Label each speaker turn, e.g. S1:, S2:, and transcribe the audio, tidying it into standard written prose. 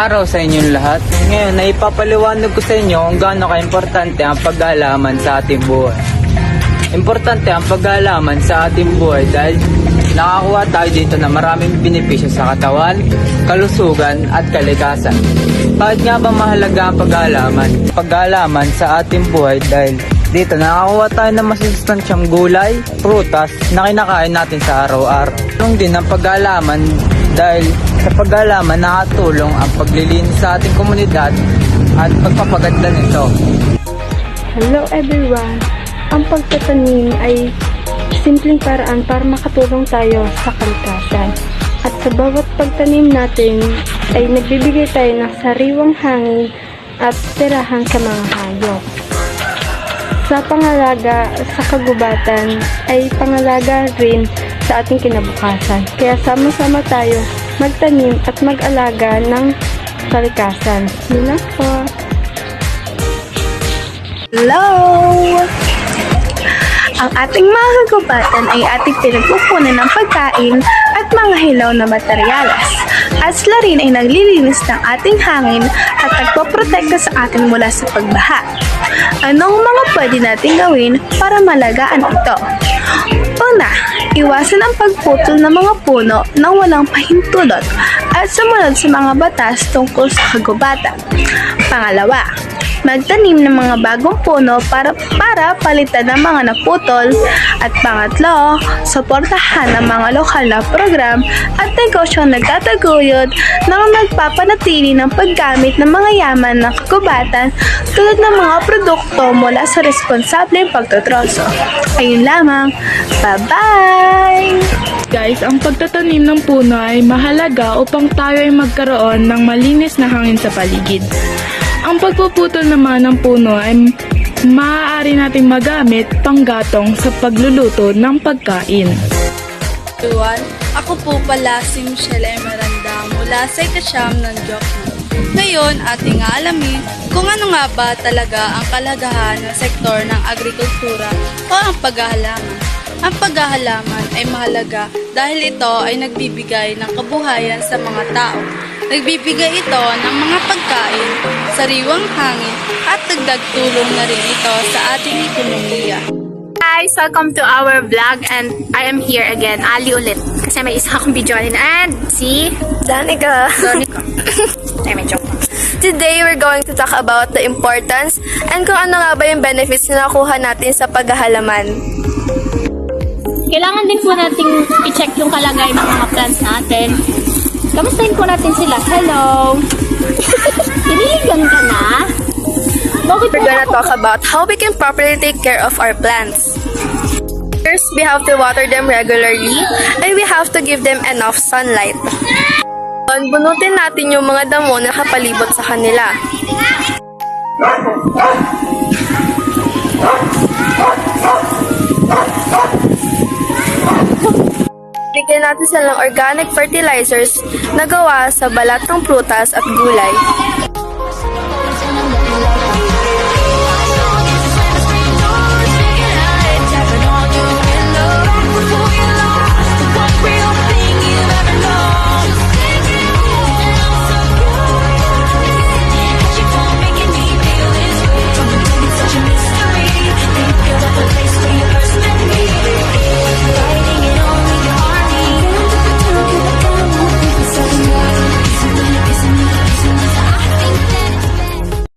S1: Araw sa inyong lahat. Ngayon ay ipapaliwanag ko sa inyo kung gaano ka-importante ang pag-aalaman sa ating buhay. Importante ang pag-aalaman sa ating buhay dahil nakakuha tayo dito na maraming benepisyo sa katawan, kalusugan at kalikasan. Bakit nga ba mahalaga ang pag-aalaman? Pag-aalaman sa ating buhay dahil dito nakakuha tayo ng masustansyang gulay, prutas na kinakain natin sa araw-araw. Tulong din ang pag-aalaman dahil sa pag-aalaman nakatulong ang paglilinis sa ating komunidad at pagpapaganda nito.
S2: Hello everyone! Ang pagtatanim ay simpleng paraan para makatulong tayo sa kalikasan. At sa bawat pagtanim natin ay nagbibigay tayo ng sariwang hangin at tirahan sa mga hayop. Sa pangalaga sa kagubatan ay pangalaga rin sa ating kinabukasan. Kaya sama-sama tayo magtanim at mag-alaga ng kalikasan. Yun lang po.
S3: Hello! Ang ating mga kagubatan ay ating pinagpupunan ng pagkain at mga hilaw na materyales. At sila rin ay naglilinis ng ating hangin at nagpoprotekta sa atin mula sa pagbaha. Anong mga pwede natin gawin para malagaan ito? Una, iwasan ang pagputol ng mga puno nang walang pahintulot at sumunod sa mga batas tungkol sa kagubatan. Pangalawa, magtanim ng mga bagong puno para palitan ng mga naputol. At pangatlo, suportahan ang mga lokal na program at negosyong nagtataguyod na nagpapanatili ng paggamit ng mga yaman ng kagubatan tulad ng mga produkto mula sa responsableng pagtotroso. Ayun lamang. Bye-bye!
S4: Guys, ang pagtatanim ng puno ay mahalaga upang tayo ay magkaroon ng malinis na hangin sa paligid. Ang pagpuputol naman ng puno ay maaari nating magamit panggatong sa pagluluto ng pagkain.
S5: Everyone, ako po pala si Michelle Emeranda mula sa ikasyam ng Jockey. Ngayon, ating alamin kung ano nga ba talaga ang kalagahan ng sektor ng agrikultura o ang paghahalaman. Ang paghahalaman ay mahalaga dahil ito ay nagbibigay ng kabuhayan sa mga tao. Nagbibigay ito ng mga pagkain, sariwang hangin at dagdag tulong na rin ito sa ating ekonomiya.
S3: Guys, welcome to our vlog and I am here again, Ali ulit. Kasi may isa akong video rin and si Danica. Ay, may joke. Today, we're going to talk about the importance and kung ano nga ba yung benefits na nakuha natin sa paghahalaman.
S6: Kailangan din po nating i-check yung kalagayan ng mga plants natin. Kamustahin po natin sila. Hello! Tiniligan ka na? Bakit
S3: We're gonna talk about how we can properly take care of our plants. First, we have to water them regularly and we have to give them enough sunlight. Bunutin natin yung mga damo na nakapalibot sa kanila. Bigyan natin sila ng organic fertilizers na gawa sa balat ng prutas at gulay.